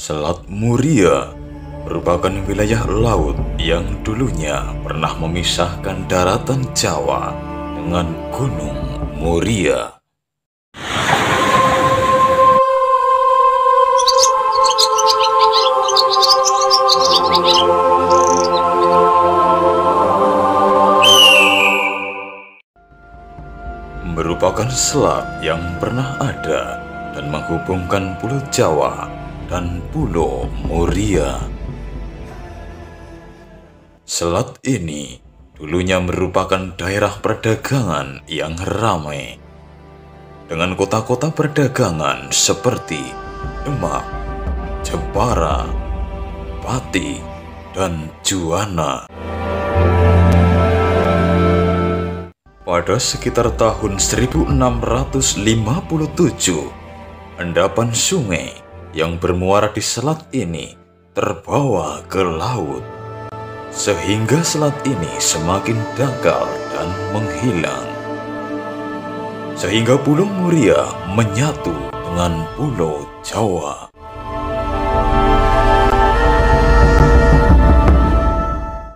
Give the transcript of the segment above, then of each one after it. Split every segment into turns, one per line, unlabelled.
Selat Muria merupakan wilayah laut yang dulunya pernah memisahkan daratan Jawa dengan Gunung Muria. Merupakan selat yang pernah ada dan menghubungkan Pulau Jawa dan Pulau Muria. Selat ini dulunya merupakan daerah perdagangan yang ramai dengan kota-kota perdagangan seperti Demak, Jepara, Pati, dan Juwana. Pada sekitar tahun 1657, endapan sungai yang bermuara di selat ini terbawa ke laut, sehingga selat ini semakin dangkal dan menghilang, sehingga Pulau Muria menyatu dengan Pulau Jawa.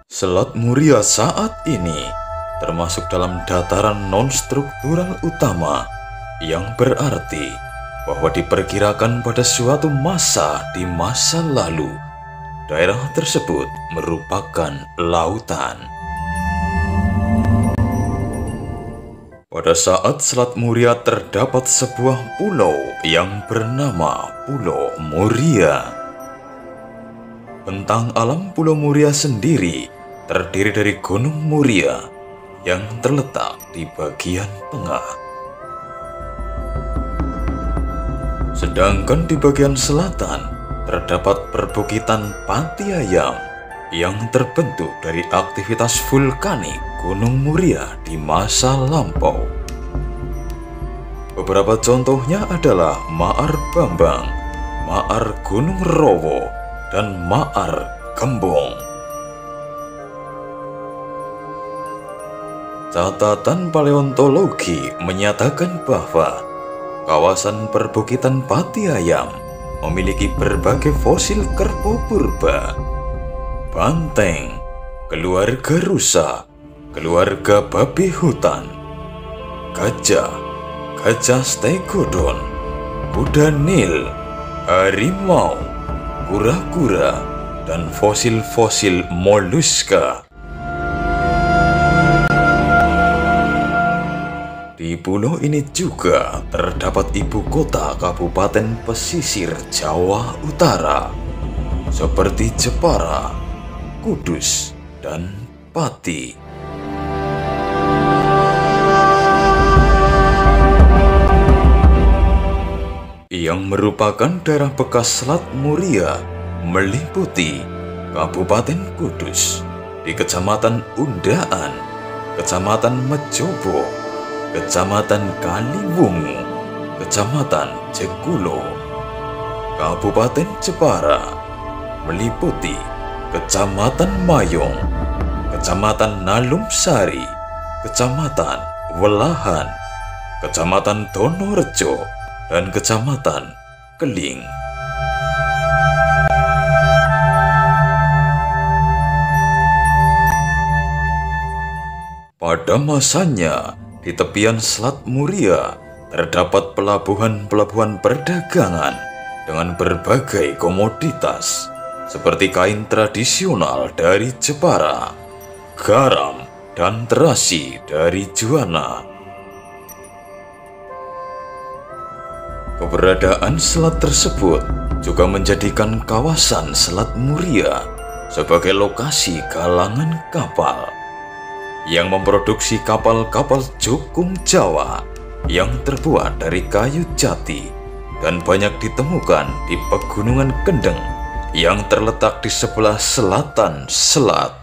Selat Muria saat ini termasuk dalam dataran non-struktural utama, yang berarti bahwa diperkirakan pada suatu masa di masa lalu, daerah tersebut merupakan lautan. Pada saat Selat Muria terdapat sebuah pulau yang bernama Pulau Muria. Bentang alam Pulau Muria sendiri terdiri dari Gunung Muria yang terletak di bagian tengah. Sedangkan di bagian selatan terdapat perbukitan Pati Ayam yang terbentuk dari aktivitas vulkanik Gunung Muria di masa lampau. Beberapa contohnya adalah Maar Bambang, Maar Gunung Rowo, dan Maar Gembong. Catatan paleontologi menyatakan bahwa kawasan perbukitan Pati Ayam memiliki berbagai fosil kerbau purba, banteng, keluarga rusa, keluarga babi hutan, gajah, gajah stegodon, kuda Nil, harimau, kura-kura, dan fosil-fosil moluska. Di pulau ini juga terdapat ibu kota kabupaten pesisir Jawa Utara seperti Jepara, Kudus, dan Pati. Yang merupakan daerah bekas Selat Muria meliputi Kabupaten Kudus di Kecamatan Undaan, Kecamatan Mejobo, Kecamatan Kaliwungu, Kecamatan Jekulo. Kabupaten Jepara meliputi Kecamatan Mayong, Kecamatan Nalumsari, Kecamatan Welahan, Kecamatan Donorejo, dan Kecamatan Keling. Pada masanya, di tepian Selat Muria terdapat pelabuhan-pelabuhan perdagangan dengan berbagai komoditas seperti kain tradisional dari Jepara, garam, dan terasi dari Juwana. Keberadaan selat tersebut juga menjadikan kawasan Selat Muria sebagai lokasi galangan kapal yang memproduksi kapal-kapal jukung Jawa yang terbuat dari kayu jati dan banyak ditemukan di Pegunungan Kendeng yang terletak di sebelah selatan selat.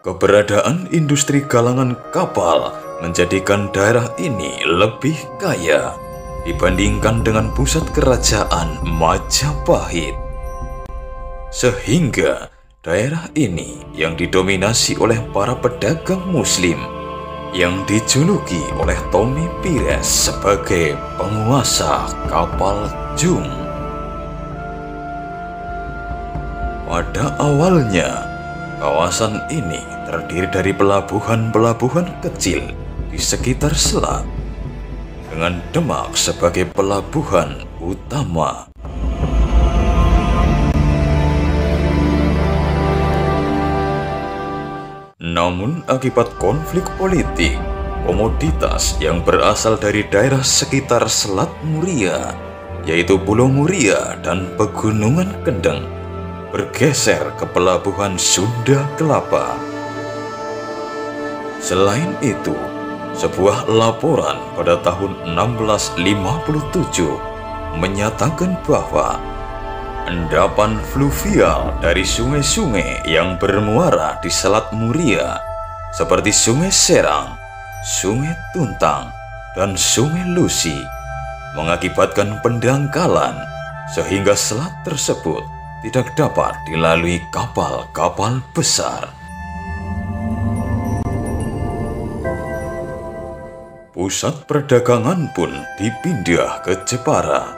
Keberadaan industri galangan kapal menjadikan daerah ini lebih kaya dibandingkan dengan pusat kerajaan Majapahit. Sehingga daerah ini yang didominasi oleh para pedagang muslim yang dijuluki oleh Tommy Pires sebagai penguasa kapal Jung. Pada awalnya, kawasan ini terdiri dari pelabuhan-pelabuhan kecil di sekitar selat, dengan Demak sebagai pelabuhan utama. Namun akibat konflik politik, komoditas yang berasal dari daerah sekitar Selat Muria, yaitu Pulau Muria dan Pegunungan Kendeng, bergeser ke pelabuhan Sunda Kelapa. Selain itu, sebuah laporan pada tahun 1657 menyatakan bahwa endapan fluvial dari sungai-sungai yang bermuara di Selat Muria seperti Sungai Serang, Sungai Tuntang, dan Sungai Lusi mengakibatkan pendangkalan sehingga selat tersebut tidak dapat dilalui kapal-kapal besar. Pusat perdagangan pun dipindah ke Jepara.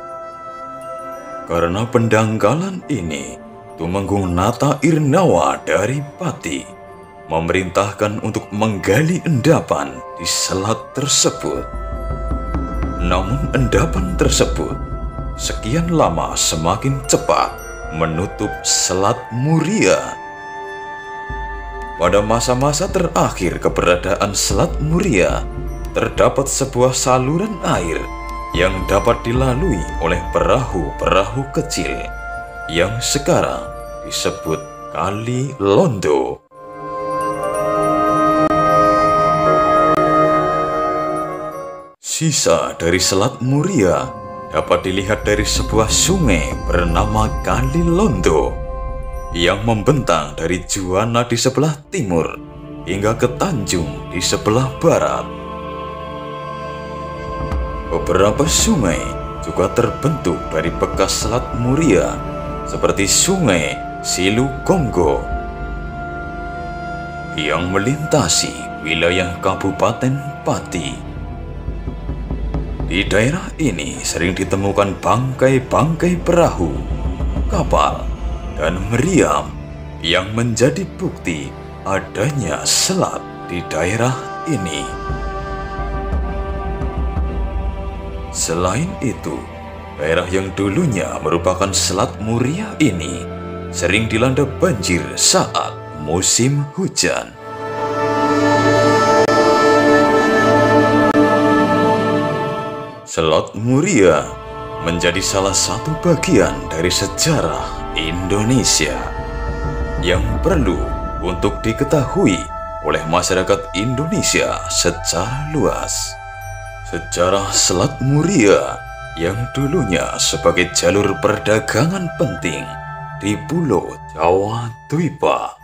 Karena pendangkalan ini, Tumenggung Nata Irnawa dari Pati memerintahkan untuk menggali endapan di selat tersebut. Namun endapan tersebut sekian lama semakin cepat menutup Selat Muria. Pada masa-masa terakhir keberadaan Selat Muria, terdapat sebuah saluran air yang dapat dilalui oleh perahu-perahu kecil yang sekarang disebut Kali Londo. Sisa dari Selat Muria dapat dilihat dari sebuah sungai bernama Kali Londo yang membentang dari Juwana di sebelah timur hingga ke Tanjung di sebelah barat. Beberapa sungai juga terbentuk dari bekas Selat Muria, seperti Sungai Silu Konggo yang melintasi wilayah Kabupaten Pati. Di daerah ini sering ditemukan bangkai-bangkai perahu, kapal, dan meriam yang menjadi bukti adanya selat di daerah ini. Selain itu, daerah yang dulunya merupakan Selat Muria ini sering dilanda banjir saat musim hujan. Selat Muria menjadi salah satu bagian dari sejarah Indonesia yang perlu untuk diketahui oleh masyarakat Indonesia secara luas. Sejarah Selat Muria yang dulunya sebagai jalur perdagangan penting di Pulau Jawa Duiba